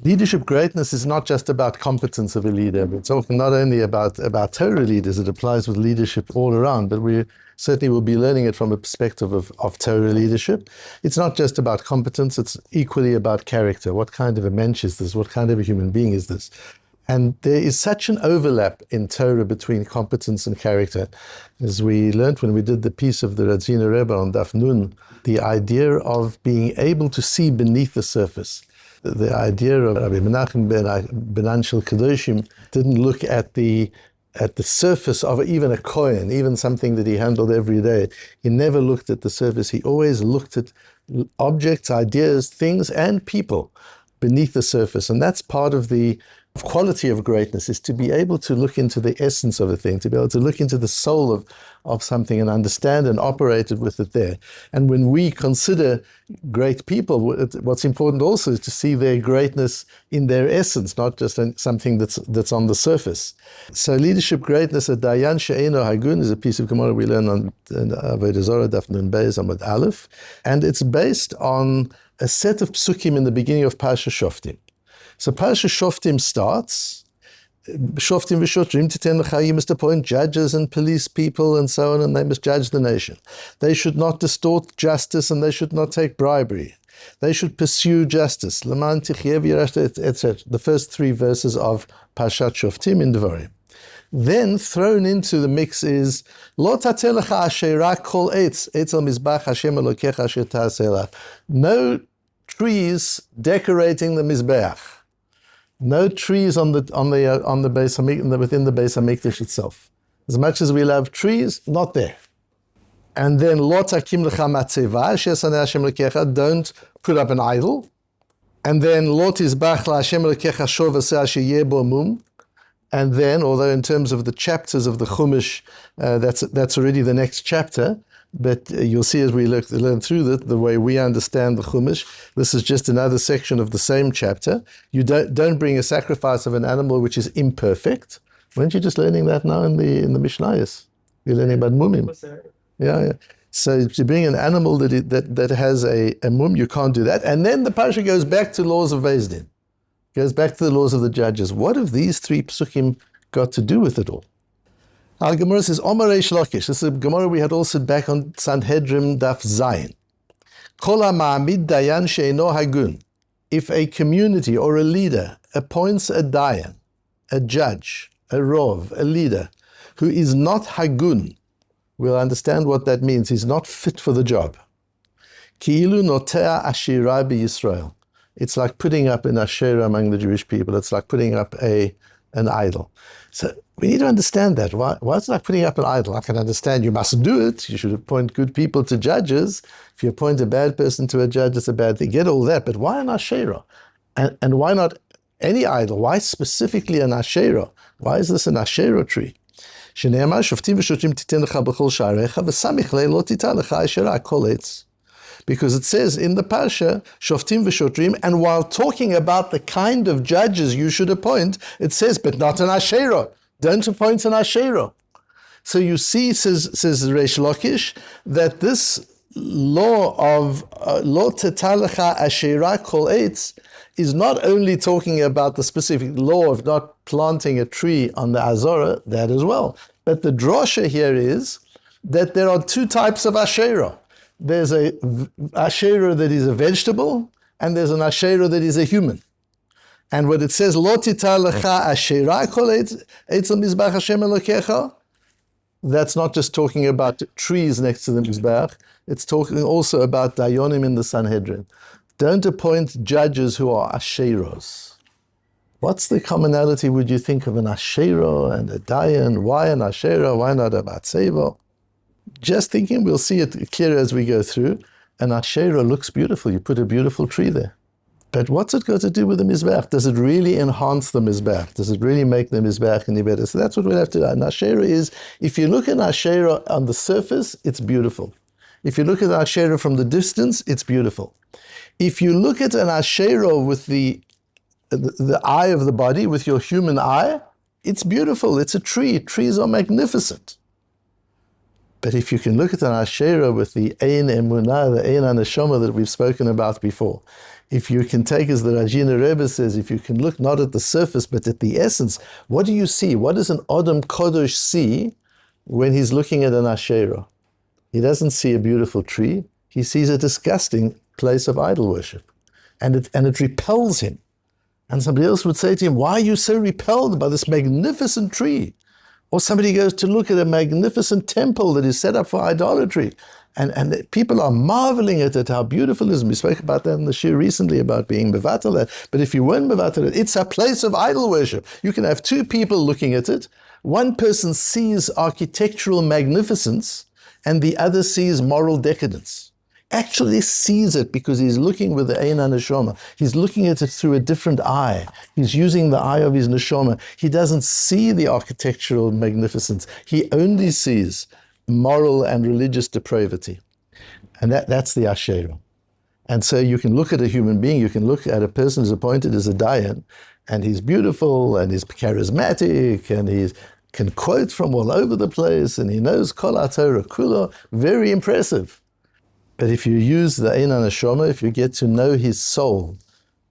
Leadership greatness is not just about competence of a leader. We're talking not only about Torah leaders, it applies with leadership all around, but we certainly will be learning it from a perspective of Torah leadership. It's not just about competence, it's equally about character. What kind of a mensch is this? What kind of a human being is this? And there is such an overlap in Torah between competence and character. As we learned when we did the piece of the Radzina Rebbe on Daf Nun, the idea of being able to see beneath the surface. The idea of Rabbi Menachem ben Anshel Kedoshim didn't look at the surface of even a kohen, even something that he handled every day. He never looked at the surface. He always looked at objects, ideas, things, and people beneath the surface. And that's part of the quality of greatness, is to be able to look into the essence of a thing, to be able to look into the soul of something and understand and operate it with it there. And when we consider great people, what's important also is to see their greatness in their essence, not just in something that's on the surface. So leadership greatness, a דיין שאינו הגון, is a piece of Gemara we learn on Avodah Zarah, Daf Nun Beis Amud Aleph, and it's based on a set of psukim in the beginning of Parsha Shoftim. So Parsha Shoftim starts, Shoftim v'shotrim titen lecha, you must appoint judges and police people and so on, and they must judge the nation. They should not distort justice and they should not take bribery. They should pursue justice. Leman tichyev yirashta, etc. The first three verses of Parshat Shoftim in Devarim. Then thrown into the mix is Lo tateh lecha asherah kol eitz al mizbach Hashem Elokecha asher ta'aseh elav. No trees decorating the mizbeach. No trees on the Beis Hamikdash, within the Beis Hamikdash itself. As much as we love trees, not there. And then Lo takim lecha matzeva asher saneh Hashem Elokecha. Don't put up an idol. And then Lo tizbach la Hashem Elokecha shov aseh asher yeh bo mum. And then, although in terms of the chapters of the Chumash, that's already the next chapter, but you'll see as we learn through the way we understand the Chumash, this is just another section of the same chapter. You don't bring a sacrifice of an animal which is imperfect. Weren't you just learning that now in the Mishnayos? You're learning about mumim. Yeah. So to bring an animal that has a mum, you can't do that. And then the parasha goes back to laws of Beis Din. Goes back to the laws of the judges. What have these three psukim got to do with it all? Our Gemara says, Omar Reish Lakish. This is a Gemara we had also back on Sanhedrin Daf Zayin. Kol ha'ma'amid dayan she'eino hagun. If a community or a leader appoints a dayan, a judge, a rov, a leader, who is not hagun, we'll understand what that means. He's not fit for the job. Ki'ilu notea ashira b'Yisrael. It's like putting up an asherah among the Jewish people. It's like putting up an idol. So we need to understand that. Why is it like putting up an idol? I can understand you mustn't do it. You should appoint good people to judges. If you appoint a bad person to a judge, it's a bad thing. Get all that. But why an asherah? And why not any idol? Why specifically an asherah? Why is this an asherah tree? Shene'emar shoftim v'shotrim titen lecha b'chol sha'arecha v'samich le lo tita lecha asherah kol eitz. Because it says in the Parsha, Shoftim v'Shotrim, and while talking about the kind of judges you should appoint, it says, but not an Asherah. Don't appoint an Asherah. So you see, says Reish Lakish, that this law of Lo tetalecha Asherah kol eitz is not only talking about the specific law of not planting a tree on the Azorah, that as well. But the drosha here is that there are two types of Asherah. There's a asherah that is a vegetable, and there's an asherah that is a human. And when it says, Lo tita lecha asherah kol eitz al mizbach Hashem Elokecha, that's not just talking about trees next to the mizbach, it's talking also about dayonim in the Sanhedrin. Don't appoint judges who are asherahs. What's the commonality, would you think, of an asherah and a dayan? Why an asherah? Why not a matzeva? Just thinking, we'll see it clearer as we go through. An asherah looks beautiful. You put a beautiful tree there. But what's it got to do with the mizbeach? Does it really enhance the mizbeach? Does it really make the mizbeach any better? So that's what we'll have to do. An asherah is, if you look at an asherah on the surface, it's beautiful. If you look at an asherah from the distance, it's beautiful. If you look at an asherah with the eye of the body, with your human eye, it's beautiful. It's a tree. Trees are magnificent. But if you can look at an Asherah with the Ein Emunah, the Ein Haneshama that we've spoken about before, if you can take, as the Rajina Rebbe says, if you can look not at the surface but at the essence, what do you see? What does an Adam Kodesh see when he's looking at an Asherah? He doesn't see a beautiful tree. He sees a disgusting place of idol worship. And it repels him. And somebody else would say to him, why are you so repelled by this magnificent tree? Or somebody goes to look at a magnificent temple that is set up for idolatry. And people are marveling at it, how beautiful it is. And we spoke about that in the shir recently, about being mevatel. But if you weren't mevatel, it's a place of idol worship. You can have two people looking at it. One person sees architectural magnificence, and the other sees moral decadence. Actually sees it because he's looking with the Ein HaNeshama. He's looking at it through a different eye. He's using the eye of his Neshama. He doesn't see the architectural magnificence. He only sees moral and religious depravity. And that's the Asherah. And so you can look at a human being, you can look at a person who's appointed as a Dayan, and he's beautiful, and he's charismatic, and he can quote from all over the place, and he knows Kol HaTorah Kula, very impressive. But if you use the Ein HaNeshama, if you get to know his soul,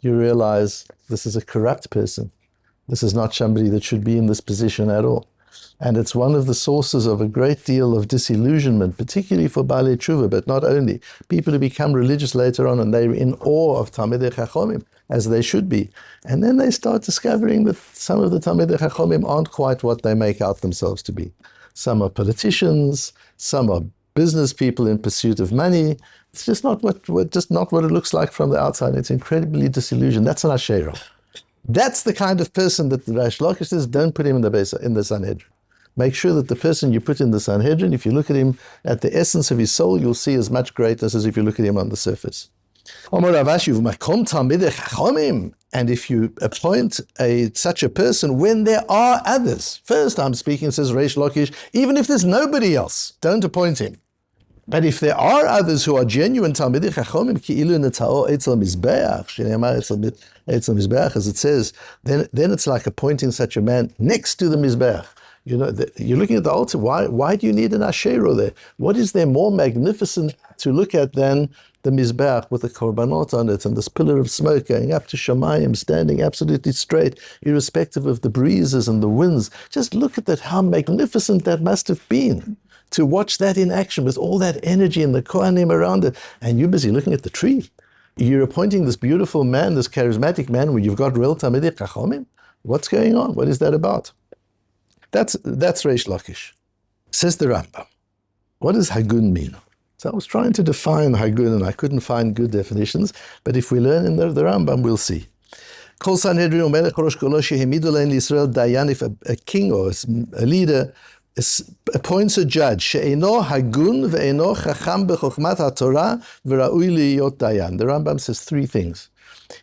you realize this is a corrupt person. This is not somebody that should be in this position at all. And it's one of the sources of a great deal of disillusionment, particularly for Baalei Tshuva, but not only. People who become religious later on, and they're in awe of Talmidei Chachomim, as they should be. And then they start discovering that some of the Talmidei Chachomim aren't quite what they make out themselves to be. Some are politicians, some are business people in pursuit of money. It's just not what it looks like from the outside. It's incredibly disillusioned. That's an Asherah. That's the kind of person that the Reish Lakish says, don't put him in the Sanhedrin. Make sure that the person you put in the Sanhedrin, if you look at him at the essence of his soul, you'll see as much greatness as if you look at him on the surface. And if you appoint such a person when there are others, first I'm speaking, says Reish Lakish, even if there's nobody else, don't appoint him. But if there are others who are genuine Talmidei Chachomim, ki'ilu netao etzel mizbeach, shene'emar etzel mizbeach, as it says, then it's like appointing such a man next to the mizbeach. You know, you're looking at the altar. Why do you need an Asherah there? What is there more magnificent to look at than the mizbeach with the korbanot on it and this pillar of smoke going up to Shamayim, standing absolutely straight, irrespective of the breezes and the winds? Just look at that, how magnificent that must have been. To watch that in action with all that energy and the Kohanim around it, and you're busy looking at the tree. You're appointing this beautiful man, this charismatic man, where you've got real Talmidei Chachomim. What's going on? What is that about? That's Reish Lakish. Says the Rambam. What does Hagun mean? So I was trying to define Hagun, and I couldn't find good definitions, but if we learn in the Rambam, we'll see. Kol Sanhedrin or Melech Rosh Kolo shehemidu lein Yisrael dayan, if a king or a leader appoints a judge, שאינו הגון ואינו חכם בחוכמת התורה וראוי להיות דיין. The Rambam says three things.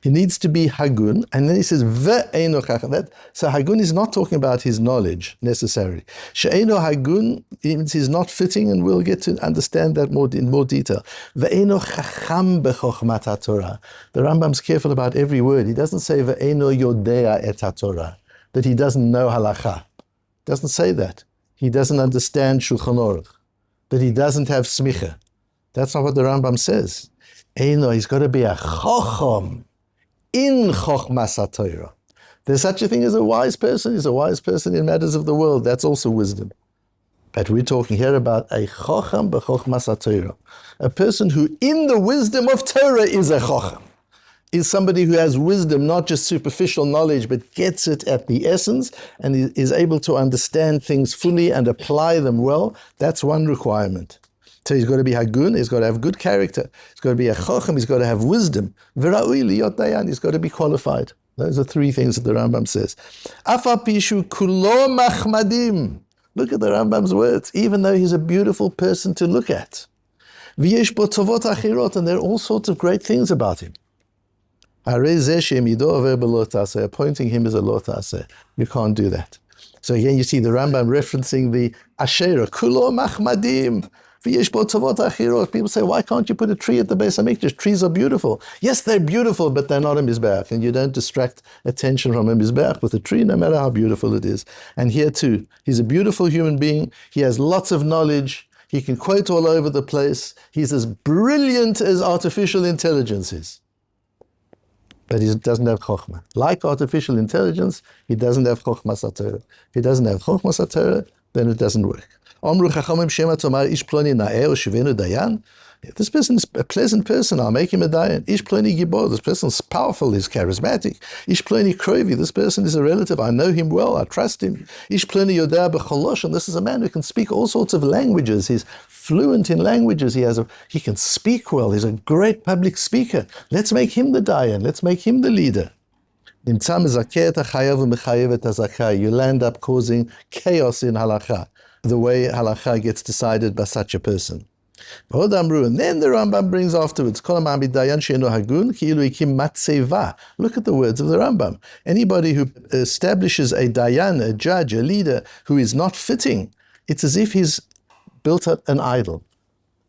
He needs to be hagun, and then he says ve'eino chacham. So hagun is not talking about his knowledge necessarily. She'eino hagun means he's not fitting, and we'll get to understand that in more detail. Ve'eino chacham b'chochmat haTorah. The Rambam's careful about every word. He doesn't say ve'eino yodea et haTorah, that he doesn't know halacha. Doesn't say that. He doesn't understand Shulchan Aruch, that he doesn't have smicha. That's not what the Rambam says. Eino, he's got to be a chochom in chochmas haTorah. There's such a thing as a wise person. He's a wise person in matters of the world. That's also wisdom. But we're talking here about a chocham b'chochmas haTorah. A person who in the wisdom of Torah is a chocham. Is somebody who has wisdom, not just superficial knowledge, but gets it at the essence and is able to understand things fully and apply them well. That's one requirement. So he's got to be hagun, he's got to have good character, he's got to be a chacham, he's got to have wisdom. V'ra'ui liyot dayan, he's got to be qualified. Those are three things that the Rambam says. Afa pishu kulo machmadim. Look at the Rambam's words. Even though he's a beautiful person to look at. V'yesh bo tovot achirot, and there are all sorts of great things about him. Appointing him as a lo ta'aseh. You can't do that. So again, you see the Rambam referencing the Asherah. Kulo machmadim. People say, why can't you put a tree at the base of Mikdash? Trees are beautiful. Yes, they're beautiful, but they're not a mizbeach. And you don't distract attention from a mizbeach with a tree, no matter how beautiful it is. And here too, he's a beautiful human being. He has lots of knowledge. He can quote all over the place. He's as brilliant as artificial intelligence is. But he doesn't have chokhmah. Like artificial intelligence, he doesn't have chokhmah satorah. If he doesn't have chokhmah satorah, then it doesn't work. Omru chachamim shema tomar ish ploni na'eh o shivenu dayan. This person is a pleasant person, I'll make him a dayan. Ish ploni gibor, this person is powerful, he's charismatic. Ish ploni krovi, this person is a relative, I know him well, I trust him. Ish ploni yodea b'cholosh, and this is a man who can speak all sorts of languages. He's fluent in languages, he can speak well, he's a great public speaker. Let's make him the dayan, let's make him the leader. You land up causing chaos in halakha, the way halakha gets decided by such a person. And then the Rambam brings afterwards, she'ino hagun ki'ilu hikim matzeva. Look at the words of the Rambam. Anybody who establishes a dayan, a judge, a leader, who is not fitting, it's as if he's built up an idol.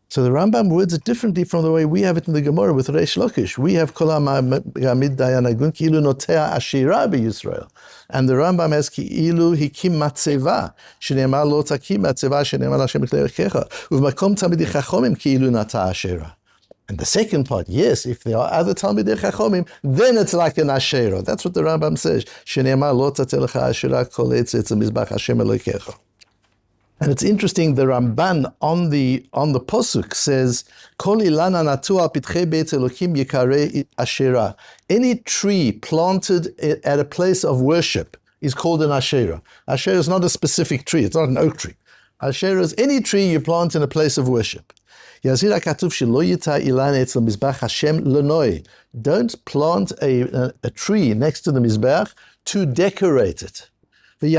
So the Rambam words it differently from the way we have it in the Gemara with Reish Lakish. We have kol ha'mid dayan hagun ki'ilu notea ashira b'Yisrael. And the Rambam has ki'ilu hikim matzeva, shene'emar lo takim matzeva, shene'emar Hashem b'klei rechecha, uv'makom tamidei chachomim ki'ilu nata ashera. And the second part, yes, if there are other Talmidei Chachomim, then it's like an Asherah. That's what the Rambam says. Shene'emar lo tateh lecha ashera kol etz mizbach Hashem Elokecha. And it's interesting, the Ramban on the Posuk says, Kol ilana natu al pitchei beit Elokim yikareh Asherah. Any tree planted at a place of worship is called an Asherah. Asherah is not a specific tree, it's not an oak tree. Asherah is any tree you plant in a place of worship. Don't plant a tree next to the Mizbeach to decorate it. And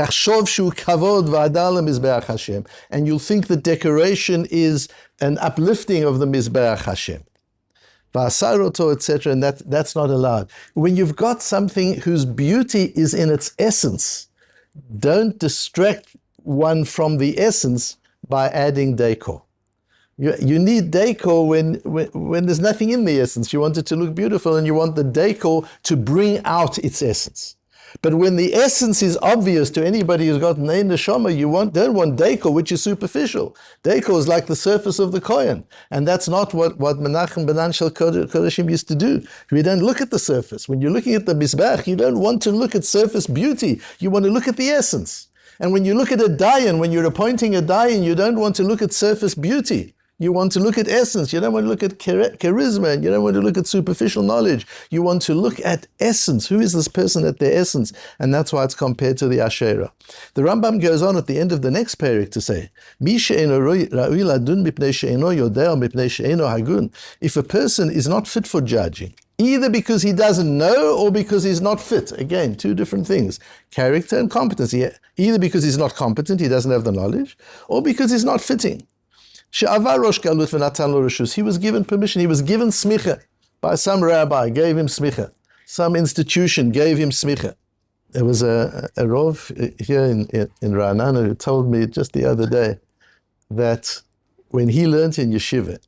you'll think the decoration is an uplifting of the Mizbeach Hashem. Etc. And that's not allowed. When you've got something whose beauty is in its essence, don't distract one from the essence by adding decor. You need decor when there's nothing in the essence. You want it to look beautiful and you want the decor to bring out its essence. But when the essence is obvious to anybody who's got an ein neshama, you don't want decor, which is superficial. Decor is like the surface of the kohen. And that's not what Menachem ben Anshel Kodeshim used to do. We don't look at the surface. When you're looking at the Mizbech, you don't want to look at surface beauty. You want to look at the essence. And when you look at a dayan, when you're appointing a dayan, you don't want to look at surface beauty. You want to look at essence. You don't want to look at charisma. And you don't want to look at superficial knowledge. You want to look at essence. Who is this person at their essence? And that's why it's compared to the Asherah. The Rambam goes on at the end of the next parak to say, if a person is not fit for judging, either because he doesn't know or because he's not fit. Again, two different things. Character and competency. Either because he's not competent, he doesn't have the knowledge, or because he's not fitting. He was given permission, he was given smicha by some rabbi, gave him smicha. Some institution gave him smicha. There was a Rov here in Ra'anana who told me just the other day that when he learned in yeshiva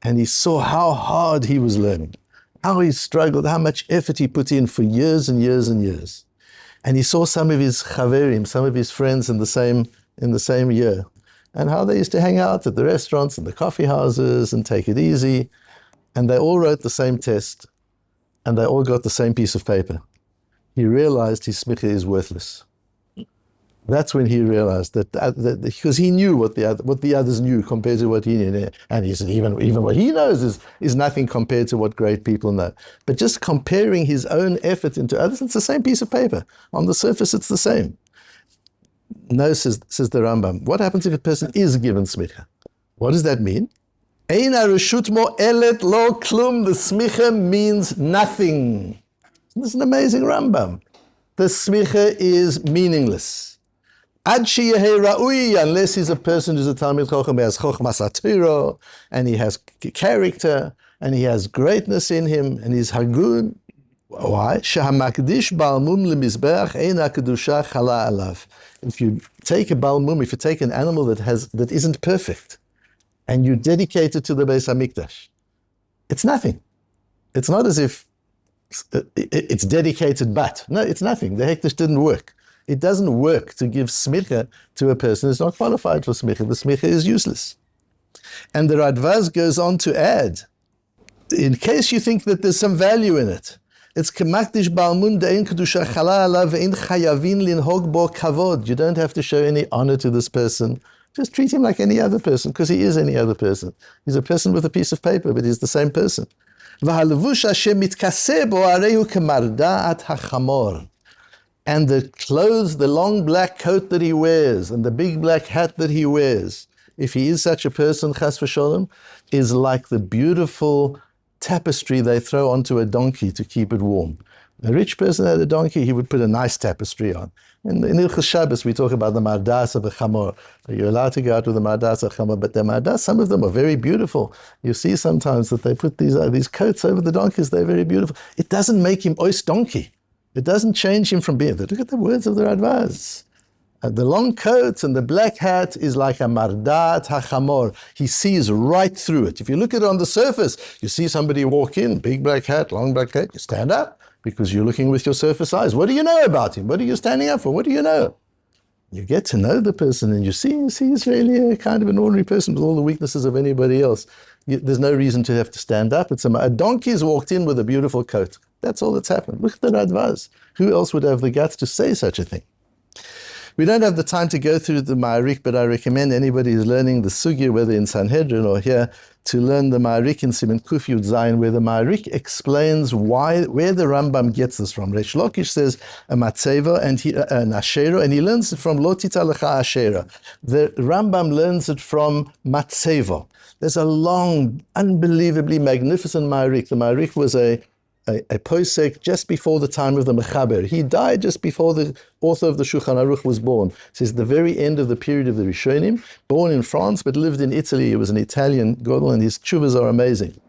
and he saw how hard he was learning, how he struggled, how much effort he put in for years and years and years, and he saw some of his chaverim, some of his friends in the same year, and how they used to hang out at the restaurants and the coffee houses and take it easy. And they all wrote the same test and they all got the same piece of paper. He realized his smicha is worthless. That's when he realized that because he knew what the others knew compared to what he knew. And he said even what he knows is nothing compared to what great people know. But just comparing his own effort into others, it's the same piece of paper. On the surface, it's the same. No, says the Rambam. What happens if a person is given smicha? What does that mean? Ein hareshut mo'elet lo klum. The smicha means nothing. This is an amazing Rambam. The smicha is meaningless. Ad sheyehei ra'ui, unless he's a person who's a Talmid Chacham, he has chokhmas atiro, and he has character, and he has greatness in him, and he's hagun. Why? Shehamakdish balmum lemizbeach ein hakadusha chala alav. If you take a balmum, if you take an animal that isn't perfect, and you dedicate it to the Beis Hamikdash, it's nothing. It's not as if it's dedicated, but no, it's nothing. The hekdesh didn't work. It doesn't work to give smicha to a person who's not qualified for smicha. The smicha is useless. And the Radvaz goes on to add, in case you think that there's some value in it, it's kemakdish balmun de'in kedusha chala alav ve'in chayavin linhog bo kavod. You don't have to show any honor to this person. Just treat him like any other person, because he is any other person. He's a person with a piece of paper, but he's the same person. V'halevush Hashem mitkaseh bo arehu kemarda'at hachamor. And the clothes, the long black coat that he wears, and the big black hat that he wears, if he is such a person, chas v'sholem, is like the beautiful tapestry they throw onto a donkey to keep it warm. A rich person had a donkey, he would put a nice tapestry on. In Ilchus Shabbos, we talk about the mardas of a chamor. You're allowed to go out with the mardas of a chamor, but the mardas, some of them are very beautiful. You see sometimes that they put these coats over the donkeys, they're very beautiful. It doesn't make him ois donkey. It doesn't change him from being there. Look at the words of the Radvaz. The long coat and the black hat is like a mardat hachamor. He sees right through it. If you look at it on the surface, you see somebody walk in, big black hat, long black coat, you stand up because you're looking with your surface eyes. What do you know about him? What are you standing up for? What do you know? You get to know the person and you see he's really a kind of an ordinary person with all the weaknesses of anybody else. There's no reason to have to stand up. A donkey's walked in with a beautiful coat. That's all that's happened. Look at the Radvaz. Who else would have the guts to say such a thing? We don't have the time to go through the Ma'arik, but I recommend anybody who's learning the Sugya, whether in Sanhedrin or here, to learn the Ma'arik in Siman Kuf Yud Zayin, where the Ma'arik explains where the Rambam gets this from. Reish Lakish says a matzeva and an ashera, and he learns it from Lo Tita Lecha Ashera. The Rambam learns it from matzeva. There's a long, unbelievably magnificent Ma'arik. The Ma'arik was a posek just before the time of the Mechaber. He died just before the author of the Shulchan Aruch was born. So it's the very end of the period of the Rishonim, born in France but lived in Italy. He was an Italian Godel, and his tshuvas are amazing.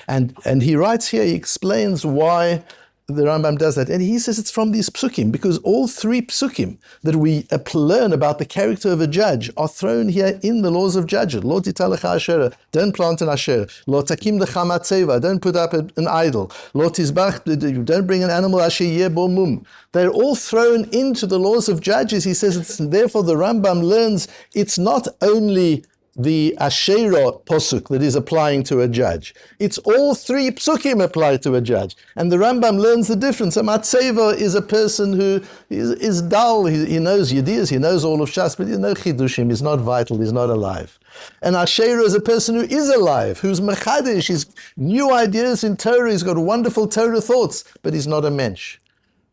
And he writes here, he explains why the Rambam does that. And he says it's from these psukim, because all three psukim that we learn about the character of a judge are thrown here in the laws of judges. Lo tita lecha asherah, don't plant an asherah. Lo takim lecha matzeva, don't put up an idol. Lo tizbach, don't bring an animal asher yeh bo mum. They're all thrown into the laws of judges. He says, therefore the Rambam learns it's not only the Asherah posuk that is applying to a judge. It's all three psukim apply to a judge. And the Rambam learns the difference. A matzeva is a person who is dull. He knows Yediyas, he knows all of Shas, but he knows Chidushim. He's not vital, he's not alive. And Asherah is a person who is alive, who's mechadish, he's new ideas in Torah, he's got wonderful Torah thoughts, but he's not a mensch.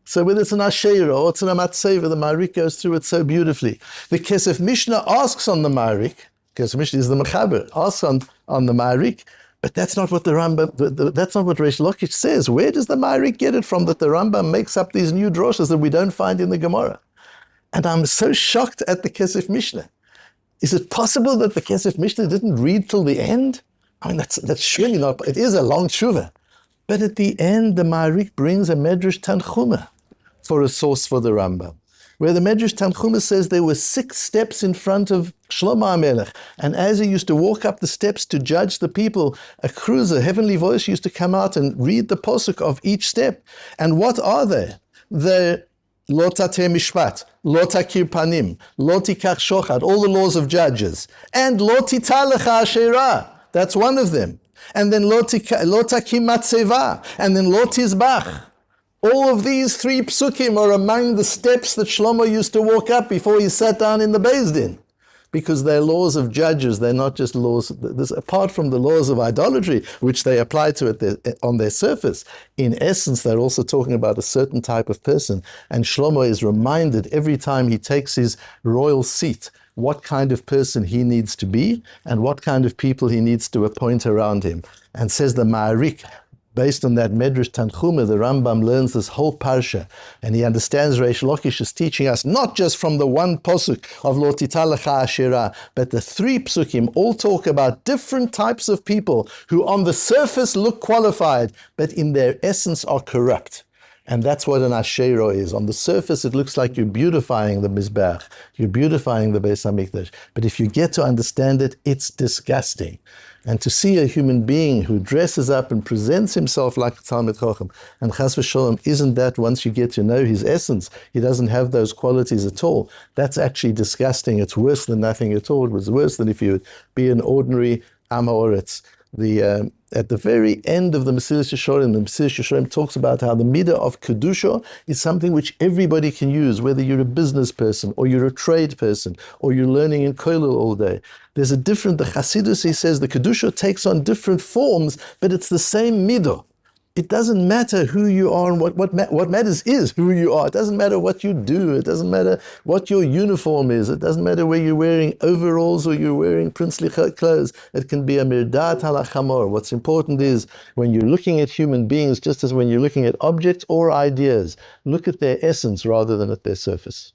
So whether it's an Asherah or it's an Amatzeva, the Ma'arik goes through it so beautifully. The Kesef Mishnah asks on the Ma'arik, because Mishnah is the Mechaber, asks on the Ma'arik, but that's not what the Rambam, that's not what Reish Lakish says. Where does the Ma'arik get it from that the Rambam makes up these new droshes that we don't find in the Gemara? And I'm so shocked at the Kesef Mishnah. Is it possible that the Kesef Mishnah didn't read till the end? I mean, that's surely not, it is a long tshuva. But at the end, the Ma'arik brings a Medrash Tanchuma for a source for the Rambam, where the Medrash Tanchuma says there were 6 steps in front of Shlomo HaMelech, and as he used to walk up the steps to judge the people, a cruiser, heavenly voice used to come out and read the posuk of each step. And what are they? They're Lo tateh mishpat, Lo takir panim, Lo tikach shochad, all the laws of judges, and Lo tita lecha asherah, that's one of them. And then Lo takim matzeva, and then Lo tizbach. All of these 3 psukim are among the steps that Shlomo used to walk up before he sat down in the Beis Din, because they're laws of judges. They're not just laws, apart from the laws of idolatry, which they apply to it on their surface. In essence, they're also talking about a certain type of person. And Shlomo is reminded every time he takes his royal seat what kind of person he needs to be and what kind of people he needs to appoint around him. And says the Ma'arik, based on that Medrash Tanchuma, the Rambam learns this whole parsha, and he understands Reish Lakish is teaching us not just from the one posuk of Lo tita lecha asherah, but the 3 psukim all talk about different types of people who on the surface look qualified, but in their essence are corrupt. And that's what an Asherah is. On the surface, it looks like you're beautifying the Mizbech, you're beautifying the Beis HaMikdash. But if you get to understand it, it's disgusting. And to see a human being who dresses up and presents himself like a Talmud Chacham, and Chas v'Shalom, isn't that once you get to know his essence, he doesn't have those qualities at all. That's actually disgusting. It's worse than nothing at all. It was worse than if you would be an ordinary Am Ha'oretz. At the very end of the Mesilas Yesharim, the Mesilas Yesharim talks about how the midah of Kedusha is something which everybody can use, whether you're a business person, or you're a trade person, or you're learning in Kollel all day. There's a different, the Chassidus, he says, the Kedusha takes on different forms, but it's the same midah. It doesn't matter who you are and what matters is who you are. It doesn't matter what you do. It doesn't matter what your uniform is. It doesn't matter whether you're wearing overalls or you're wearing princely clothes. It can be a mirdat halachamor. What's important is when you're looking at human beings, just as when you're looking at objects or ideas, look at their essence rather than at their surface.